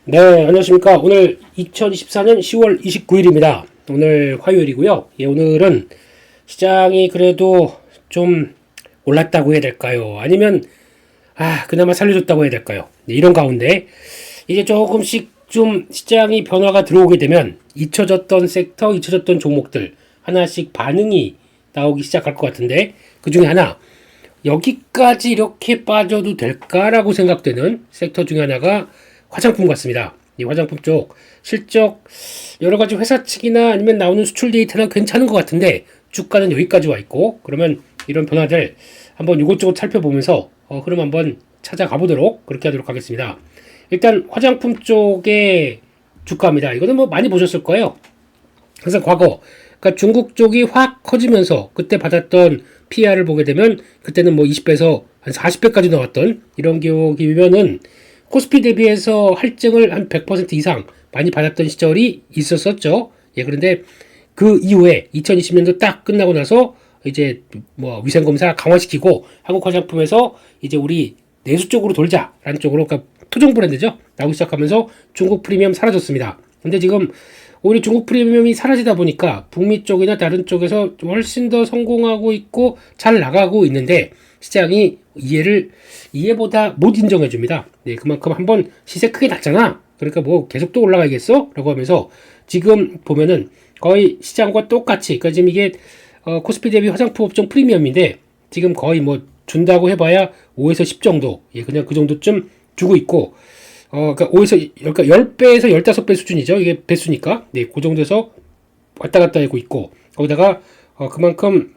네, 안녕하십니까. 오늘 2024년 10월 29일입니다. 오늘 화요일이고요. 예, 오늘은 시장이 그래도 좀 올랐다고 해야 될까요? 아니면, 그나마 살려줬다고 해야 될까요? 네, 이런 가운데, 이제 조금씩 좀 시장이 변화가 들어오게 되면, 잊혀졌던 섹터, 잊혀졌던 종목들, 하나씩 반응이 나오기 시작할 것 같은데, 그 중에 하나, 여기까지 이렇게 빠져도 될까라고 생각되는 섹터 중에 하나가 화장품 같습니다. 이 화장품 쪽 실적 여러 가지 회사 측이나 아니면 나오는 수출 데이터는 괜찮은 것 같은데 주가는 여기까지 와 있고, 그러면 이런 변화들 한번 이것저것 살펴보면서 흐름 한번 찾아가 보도록 그렇게 하도록 하겠습니다. 일단 화장품 쪽의 주가입니다. 이거는 뭐 많이 보셨을 거예요. 항상 과거, 그러니까 중국 쪽이 확 커지면서 그때 받았던 PR을 보게 되면 그때는 뭐 20배에서 한 40배까지 나왔던 이런 기억이면은 코스피 대비해서 할증을 한 100% 이상 많이 받았던 시절이 있었었죠. 예, 그런데 그 이후에 2020년도 딱 끝나고 나서 이제 뭐 위생검사 강화시키고 한국 화장품에서 이제 우리 내수 쪽으로 돌자라는 쪽으로, 그러니까 토종 브랜드죠, 나오기 시작하면서 중국 프리미엄 사라졌습니다. 근데 지금 오히려 중국 프리미엄이 사라지다 보니까 북미 쪽이나 다른 쪽에서 훨씬 더 성공하고 있고 잘 나가고 있는데 시장이 이해보다 못 인정해 줍니다. 네, 그만큼 한번 시세 크게 났잖아. 그러니까 뭐 계속 또 올라가야겠어? 라고 하면서 지금 보면은 거의 시장과 똑같이, 그러니까 지금 이게 코스피 대비 화장품 업종 프리미엄인데 지금 거의 뭐 준다고 해봐야 5에서 10 정도, 예, 그냥 그 정도쯤 주고 있고, 그러니까 5에서, 그러니까 10배에서 15배 수준이죠. 이게 배수니까. 네, 그 정도에서 왔다 갔다 하고 있고, 거기다가, 그만큼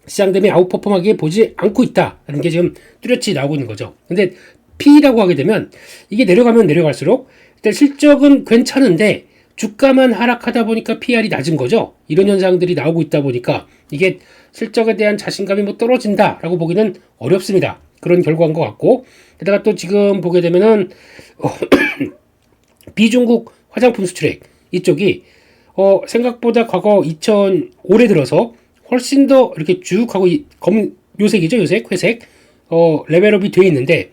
시장 대비 아웃퍼폼하게 보지 않고 있다는 게 지금 뚜렷이 나오고 있는 거죠. 근데 P라고 하게 되면 이게 내려가면 내려갈수록 일단 실적은 괜찮은데 주가만 하락하다 보니까 PR이 낮은 거죠. 이런 현상들이 나오고 있다 보니까 이게 실적에 대한 자신감이 뭐 떨어진다라고 보기는 어렵습니다. 그런 결과인 것 같고, 게다가 또 지금 보게 되면은 비중국 화장품 수출액 이쪽이 생각보다 과거 올해 들어서 훨씬 더 이렇게 쭉 하고 요색이죠, 요색, 회색 레벨업이 되어 있는데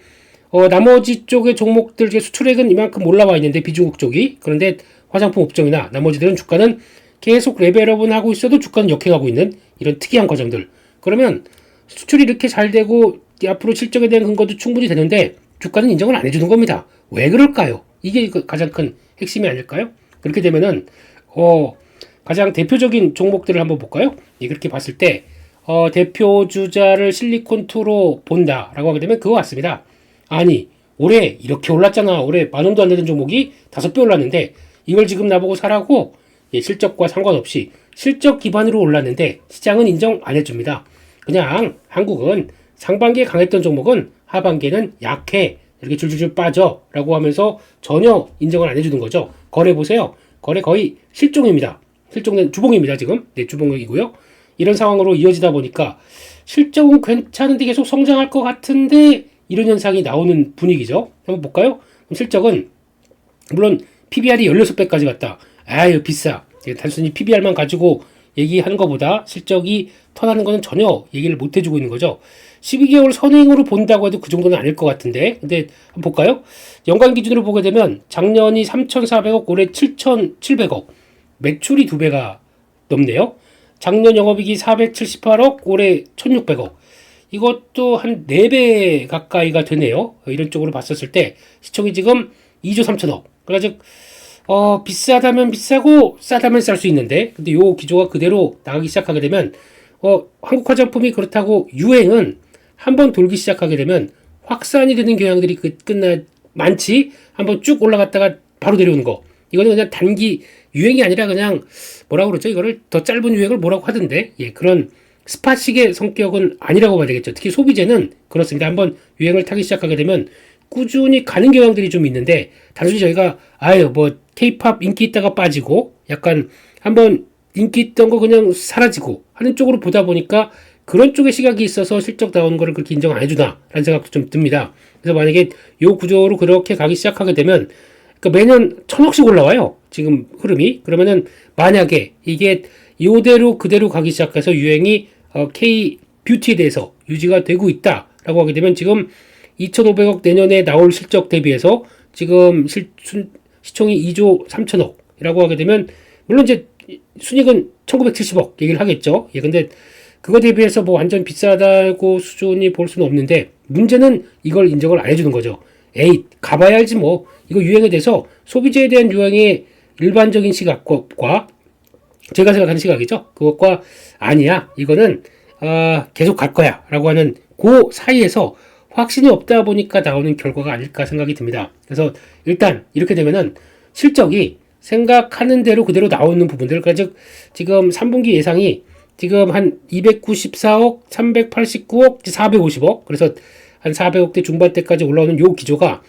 나머지 쪽의 종목들 수출액은 이만큼 올라와 있는데 비중국 쪽이, 그런데 화장품 업종이나 나머지들은 주가는 계속 레벨업은 하고 있어도 주가는 역행하고 있는 이런 특이한 과정들. 그러면 수출이 이렇게 잘 되고 앞으로 실적에 대한 근거도 충분히 되는데 주가는 인정을 안 해주는 겁니다. 왜 그럴까요? 이게 가장 큰 핵심이 아닐까요? 그렇게 되면은 가장 대표적인 종목들을 한번 볼까요? 예, 그렇게 봤을 때 대표 주자를 실리콘2로 본다라고 하게 되면 그거 같습니다. 아니, 올해 이렇게 올랐잖아. 올해 10,000원도 안 되는 종목이 5배 올랐는데 이걸 지금 나보고 사라고? 예, 실적과 상관없이 실적 기반으로 올랐는데 시장은 인정 안 해줍니다. 그냥 한국은 상반기에 강했던 종목은 하반기에는 약해, 이렇게 줄줄줄 빠져 라고 하면서 전혀 인정을 안 해주는 거죠. 거래 보세요. 거래 거의 실종입니다. 실종된 주봉입니다. 지금 네, 주봉이고요. 이런 상황으로 이어지다 보니까 실적은 괜찮은데 계속 성장할 것 같은데 이런 현상이 나오는 분위기죠. 한번 볼까요? 실적은 물론 PBR이 16배까지 갔다. 아유, 비싸. 단순히 PBR만 가지고 얘기하는 것보다 실적이 터나는 거는 전혀 얘기를 못 해주고 있는 거죠. 12개월 선행으로 본다고 해도 그 정도는 아닐 것 같은데, 근데 한번 볼까요? 연간 기준으로 보게 되면 작년이 3,400억, 올해 7,700억. 매출이 2배가 넘네요. 작년 영업이익이 478억, 올해 1,600억. 이것도 한 4배 가까이가 되네요. 이런 쪽으로 봤었을 때 시총이 지금 2조 3천억. 그러니까 즉 비싸다면 비싸고 싸다면 쌀 수 있는데, 근데 요 기조가 그대로 나가기 시작하게 되면 한국 화장품이 그렇다고 유행은 한번 돌기 시작하게 되면 확산이 되는 경향들이 많지. 한번 쭉 올라갔다가 바로 내려오는 거. 이거는 그냥 단기 유행이 아니라 그냥 뭐라고 그러죠? 이거를 더 짧은 유행을 뭐라고 하던데. 예, 그런 스팟식의 성격은 아니라고 봐야 되겠죠. 특히 소비재는 그렇습니다. 한번 유행을 타기 시작하게 되면 꾸준히 가는 경향들이 좀 있는데, 단순히 저희가 뭐 K-팝 인기 있다가 빠지고 약간 한번 인기 있던 거 그냥 사라지고 하는 쪽으로 보다 보니까 그런 쪽의 시각이 있어서 실적 나오는 거를 그렇게 인정 안 해주나 라는 생각도 좀 듭니다. 그래서 만약에 요 구조로 그렇게 가기 시작하게 되면 그러니까 매년 1,000억씩 올라와요. 지금 흐름이. 그러면은 만약에 이게 이대로 그대로 가기 시작해서 유행이 K 뷰티에 대해서 유지가 되고 있다라고 하게 되면 지금 2,500억 내년에 나올 실적 대비해서 지금 시총이 2조 3천억이라고 하게 되면 물론 이제 순익은 1970억 얘기를 하겠죠. 예, 근데 그거 대비해서 뭐 완전 비싸다고 수준이 볼 수는 없는데 문제는 이걸 인정을 안 해주는 거죠. 에이, 가봐야 알지 뭐. 이거 유행에 대해서 소비자에 대한 유행의 일반적인 시각과 제가 생각하는 시각이죠. 그것과 아니야. 이거는 계속 갈 거야. 라고 하는 그 사이에서 확신이 없다 보니까 나오는 결과가 아닐까 생각이 듭니다. 그래서 일단 이렇게 되면은 실적이 생각하는 대로 그대로 나오는 부분들, 그러니까 즉 지금 3분기 예상이 지금 한 294억, 389억, 450억, 그래서 한 400억대 중반대까지 올라오는 요 기조가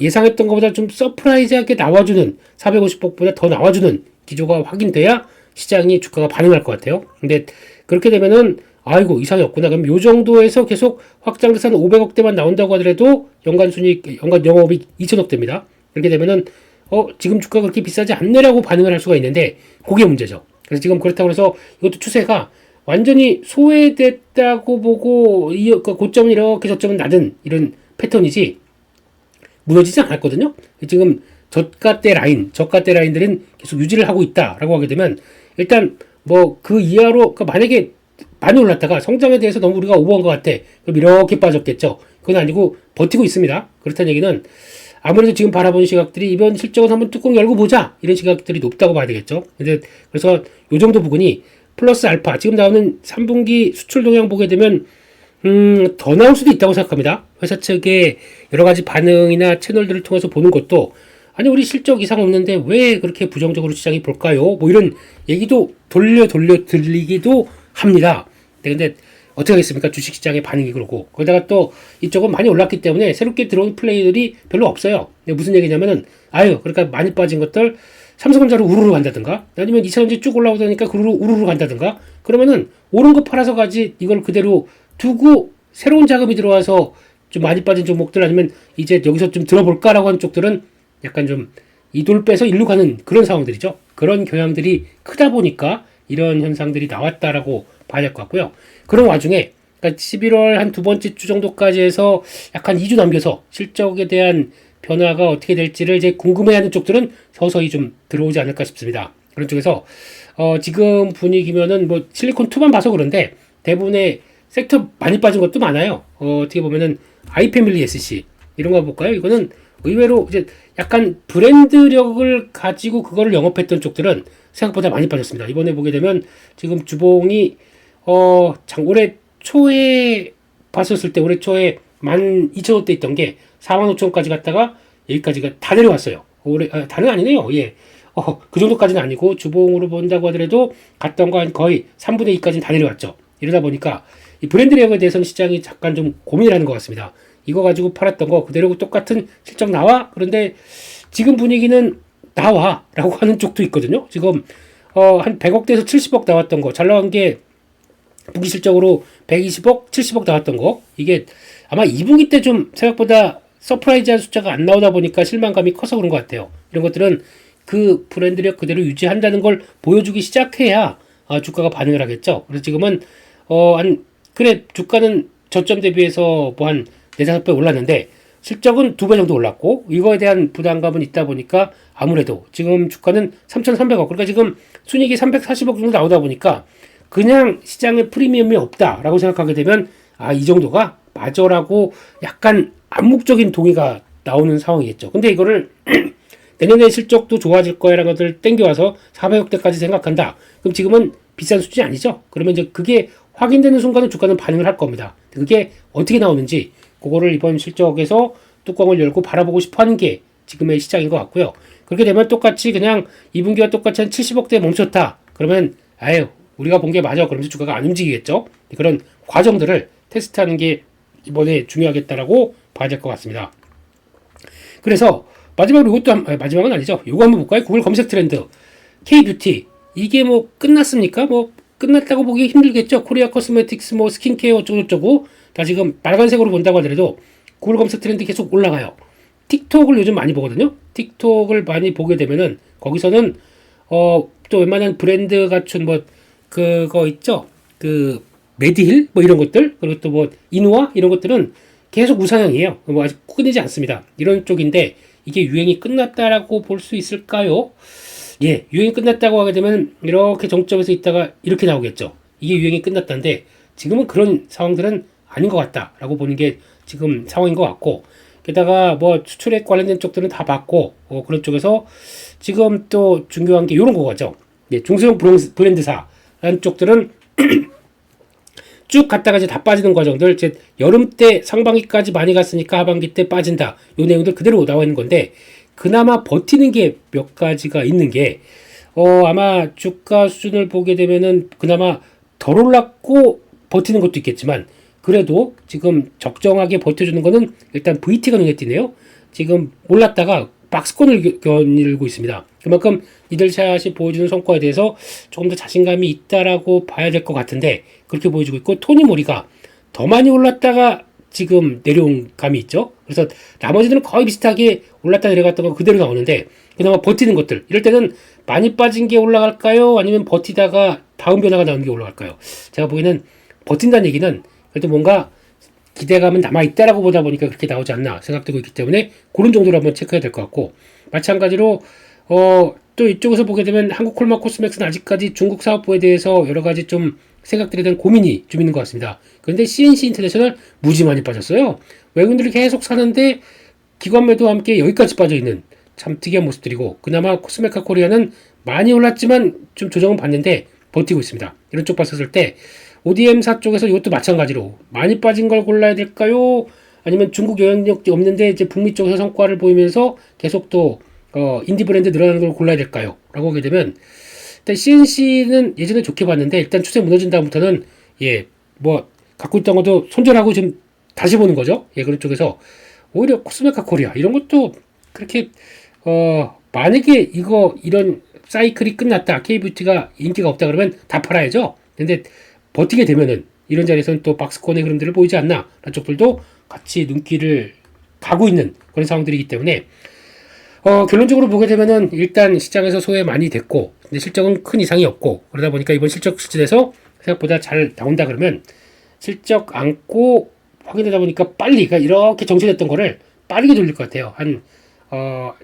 예상했던 것보다 좀 서프라이즈하게 나와주는 450억보다 더 나와주는 기조가 확인돼야 시장이 주가가 반응할 것 같아요. 근데 그렇게 되면은 아이고 이상이 없구나. 그럼 요 정도에서 계속 확장돼서 한 500억대만 나온다고 하더라도 연간 순이익, 연간 영업이익 2천억대입니다. 그렇게 되면은 지금 주가가 그렇게 비싸지 않네라고 반응을 할 수가 있는데 그게 문제죠. 그래서 지금 그렇다고 해서 이것도 추세가 완전히 소외됐다고 보고 고점은 이렇게 저점은 낮은 이런 패턴이지 무너지지 않았거든요. 지금 저가대 라인들은 계속 유지를 하고 있다라고 하게 되면 일단 뭐 그 이하로 그러니까 만약에 많이 올랐다가 성장에 대해서 너무 우리가 오버한 것 같아. 그럼 이렇게 빠졌겠죠. 그건 아니고 버티고 있습니다. 그렇다는 얘기는 아무래도 지금 바라보는 시각들이 이번 실적을 한번 뚜껑 열고 보자 이런 시각들이 높다고 봐야 되겠죠. 그래서 요 정도 부분이 플러스 알파 지금 나오는 3분기 수출 동향 보게 되면 더 나올 수도 있다고 생각합니다. 회사 측의 여러 가지 반응이나 채널들을 통해서 보는 것도 아니 우리 실적 이상 없는데 왜 그렇게 부정적으로 시장이 볼까요? 뭐 이런 얘기도 돌려 들리기도 합니다. 근데 어떻게 하겠습니까? 주식시장의 반응이 그러고 거기다가 또 이쪽은 많이 올랐기 때문에 새롭게 들어온 플레이들이 별로 없어요. 무슨 얘기냐면은 그러니까 많이 빠진 것들 삼성전자로 우르르 간다든가 아니면 2차전지 쭉 올라오다니까 우르르 간다든가 그러면은 오른 거 팔아서 가지 이걸 그대로 두고 새로운 자금이 들어와서 좀 많이 빠진 종목들 아니면 이제 여기서 좀 들어볼까라고 하는 쪽들은 약간 좀 이돌 빼서 일로 가는 그런 상황들이죠. 그런 경향들이 크다 보니까 이런 현상들이 나왔다라고 봐야 될 것 같고요. 그런 와중에 그러니까 11월 한 두 번째 주 정도까지 해서 약간 2주 남겨서 실적에 대한 변화가 어떻게 될지를 이제 궁금해하는 쪽들은 서서히 좀 들어오지 않을까 싶습니다. 그런 쪽에서 지금 분위기면은 뭐 실리콘2만 봐서 그런데 대부분의 섹터 많이 빠진 것도 많아요. 어떻게 보면은 아이패밀리 SC 이런 거 볼까요? 이거는 의외로 이제 약간 브랜드력을 가지고 그거를 영업했던 쪽들은 생각보다 많이 빠졌습니다. 이번에 보게 되면 지금 주봉이 올해 초에 봤었을 때 올해 초에 12,000원대 있던 게 45,000원까지 갔다가 여기까지가 다 내려왔어요. 올해 다는 아니네요. 예. 그 정도까지는 아니고 주봉으로 본다고 하더라도 갔던 거 한 거의 3분의 2까지는 다 내려왔죠. 이러다 보니까 이 브랜드력에 대해서는 시장이 잠깐 좀 고민을 하는 것 같습니다. 이거 가지고 팔았던 거 그대로 똑같은 실적 나와? 그런데 지금 분위기는 나와 라고 하는 쪽도 있거든요. 지금 한 100억대에서 70억 나왔던 거 잘 나온 게 분기 실적으로 120억, 70억 나왔던 거 이게 아마 2분기 때 좀 생각보다 서프라이즈한 숫자가 안 나오다 보니까 실망감이 커서 그런 것 같아요. 이런 것들은 그 브랜드력 그대로 유지한다는 걸 보여주기 시작해야 주가가 반응을 하겠죠. 그래서 지금은 그래 주가는 저점 대비해서 뭐 한 4-5배 올랐는데 실적은 2배 정도 올랐고 이거에 대한 부담감은 있다 보니까 아무래도 지금 주가는 3,300억 그러니까 지금 순이익이 340억 정도 나오다 보니까 그냥 시장에 프리미엄이 없다라고 생각하게 되면 이 정도가 맞아라고 약간 암묵적인 동의가 나오는 상황이겠죠. 근데 이거를 내년에 실적도 좋아질 거야라는 것들 땡겨와서 400억대까지 생각한다. 그럼 지금은 비싼 수준이 아니죠. 그러면 이제 그게 확인되는 순간은 주가는 반응을 할 겁니다. 그게 어떻게 나오는지 그거를 이번 실적에서 뚜껑을 열고 바라보고 싶어 하는 게 지금의 시장인 것 같고요. 그렇게 되면 똑같이 그냥 2분기와 똑같이 한 70억대에 멈췄다. 그러면 우리가 본 게 맞아. 그러면서 주가가 안 움직이겠죠. 그런 과정들을 테스트하는 게 이번에 중요하겠다라고 봐야 될 것 같습니다. 그래서 마지막으로 이것도 마지막은 아니죠. 이거 한번 볼까요? 구글 검색 트렌드 K-뷰티 이게 뭐 끝났습니까? 뭐 끝났다고 보기 힘들겠죠. 코리아 코스메틱스 뭐 스킨케어 어쩌고저쩌고 다 지금 빨간색으로 본다고 하더라도 구글 검색 트렌드 계속 올라가요. 틱톡을 요즘 많이 보거든요. 틱톡을 많이 보게 되면은 거기서는 또 웬만한 브랜드 갖춘 뭐 그거 있죠. 그 메디힐 뭐 이런 것들 그리고 또 뭐 이누아 이런 것들은 계속 우상향이에요. 뭐 아직 끊이지 않습니다. 이런 쪽인데 이게 유행이 끝났다라고 볼 수 있을까요? 예, 유행이 끝났다고 하게 되면 이렇게 정점에서 있다가 이렇게 나오겠죠. 이게 유행이 끝났다는데 지금은 그런 상황들은 아닌 것 같다라고 보는 게 지금 상황인 것 같고, 게다가 뭐 수출액 관련된 쪽들은 다 봤고, 그런 쪽에서 지금 또 중요한 게 이런 거죠. 예, 중소형 브랜드사라는 쪽들은 쭉 갔다가 이제 다 빠지는 과정들, 이제 여름 때 상반기까지 많이 갔으니까 하반기 때 빠진다. 요 내용들 그대로 나와 있는 건데, 그나마 버티는 게 몇 가지가 있는 게, 아마 주가 수준을 보게 되면은 그나마 덜 올랐고 버티는 것도 있겠지만, 그래도 지금 적정하게 버텨주는 거는 일단 VT가 눈에 띄네요. 지금 올랐다가 박스권을 겨누고 있습니다. 그만큼 니들샷이 보여주는 성과에 대해서 조금 더 자신감이 있다라고 봐야 될 것 같은데, 그렇게 보여주고 있고, 토니모리가 더 많이 올랐다가 지금 내려온 감이 있죠. 그래서 나머지들은 거의 비슷하게 올랐다 내려갔던 거 그대로 나오는데, 그나마 버티는 것들, 이럴 때는 많이 빠진 게 올라갈까요? 아니면 버티다가 다음 변화가 나오는 게 올라갈까요? 제가 보기에는 버틴다는 얘기는 그래도 뭔가 기대감은 남아있다라고 보다 보니까 그렇게 나오지 않나 생각되고 있기 때문에 그런 정도로 한번 체크해야 될 것 같고, 마찬가지로 또 이쪽에서 보게 되면 한국콜마 코스맥스는 아직까지 중국 사업부에 대해서 여러 가지 좀 생각들에 대한 고민이 좀 있는 것 같습니다. 그런데 CNC 인터내셔널 무지 많이 빠졌어요. 외국인들이 계속 사는데 기관 매도와 함께 여기까지 빠져 있는 참 특이한 모습들이고, 그나마 코스메카 코리아는 많이 올랐지만 좀 조정은 받는데 버티고 있습니다. 이런 쪽 봤었을 때 ODM사 쪽에서 이것도 마찬가지로 많이 빠진 걸 골라야 될까요? 아니면 중국 영향력이 없는데 이제 북미 쪽에서 성과를 보이면서 계속 또 인디 브랜드 늘어나는 걸 골라야 될까요? 라고 하게 되면, 일단 CNC는 예전에 좋게 봤는데 일단 추세 무너진 다음부터는 뭐 갖고 있던 것도 손절하고 지금 다시 보는 거죠. 그런 쪽에서 오히려 코스메카 코리아 이런 것도 그렇게 만약에 이런 사이클이 끝났다, K뷰티가 인기가 없다 그러면 다 팔아야죠. 근데 버티게 되면은 이런 자리에서는 또 박스권의 흐름들을 보이지 않나 라는 쪽들도 같이 눈길을 가고 있는 그런 상황들이기 때문에, 결론적으로 보게 되면은 일단 시장에서 소외 많이 됐고, 근데 실적은 큰 이상이 없고, 그러다 보니까 이번 실적 수준에서 생각보다 잘 나온다 그러면 실적 안고 확인되다 보니까 빨리, 그러니까 이렇게 정체됐던 거를 빠르게 돌릴 것 같아요. 한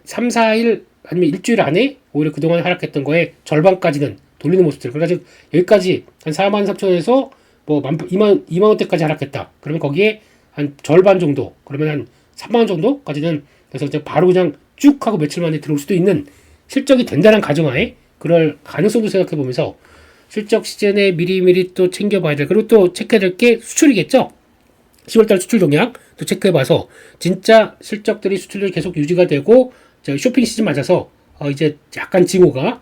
3, 4일 아니면 일주일 안에 오히려 그동안 하락했던 거에 절반까지는 돌리는 모습들. 그래가지고 여기까지 한 4만 3천원에서 뭐 2만 원대까지 하락했다. 그러면 거기에 한 절반 정도, 그러면 한 3만 원 정도까지는, 그래서 이제 바로 그냥 쭉 하고 며칠 만에 들어올 수도 있는 실적이 된다는 가정하에 그럴 가능성도 생각해 보면서 실적 시즌에 미리미리 또 챙겨봐야 될, 그리고 또 체크해야 될 게 수출이겠죠. 10월달 수출 동향 또 체크해봐서 진짜 실적들이 수출률 계속 유지가 되고 쇼핑 시즌 맞아서 이제 약간 징후가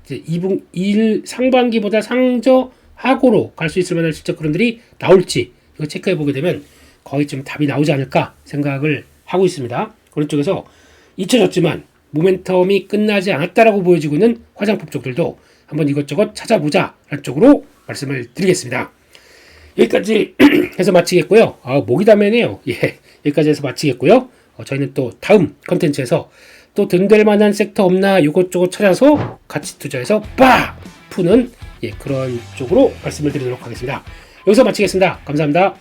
이제 2 상반기보다 상저하고로 갈 수 있을 만한 실적 흐름들이 나올지 이거 체크해보게 되면 거의 좀 답이 나오지 않을까 생각을 하고 있습니다. 그런 쪽에서 잊혀졌지만 모멘텀이 끝나지 않았다라고 보여지고 있는 화장품 쪽들도 한번 이것저것 찾아보자 라는 쪽으로 말씀을 드리겠습니다. 여기까지 해서 마치겠고요. 목이 다매네요. 여기까지 해서 마치겠고요. 저희는 또 다음 컨텐츠에서 또 든될 만한 섹터 없나 요것저것 찾아서 같이 투자해서 빡 푸는 그런 쪽으로 말씀을 드리도록 하겠습니다. 여기서 마치겠습니다. 감사합니다.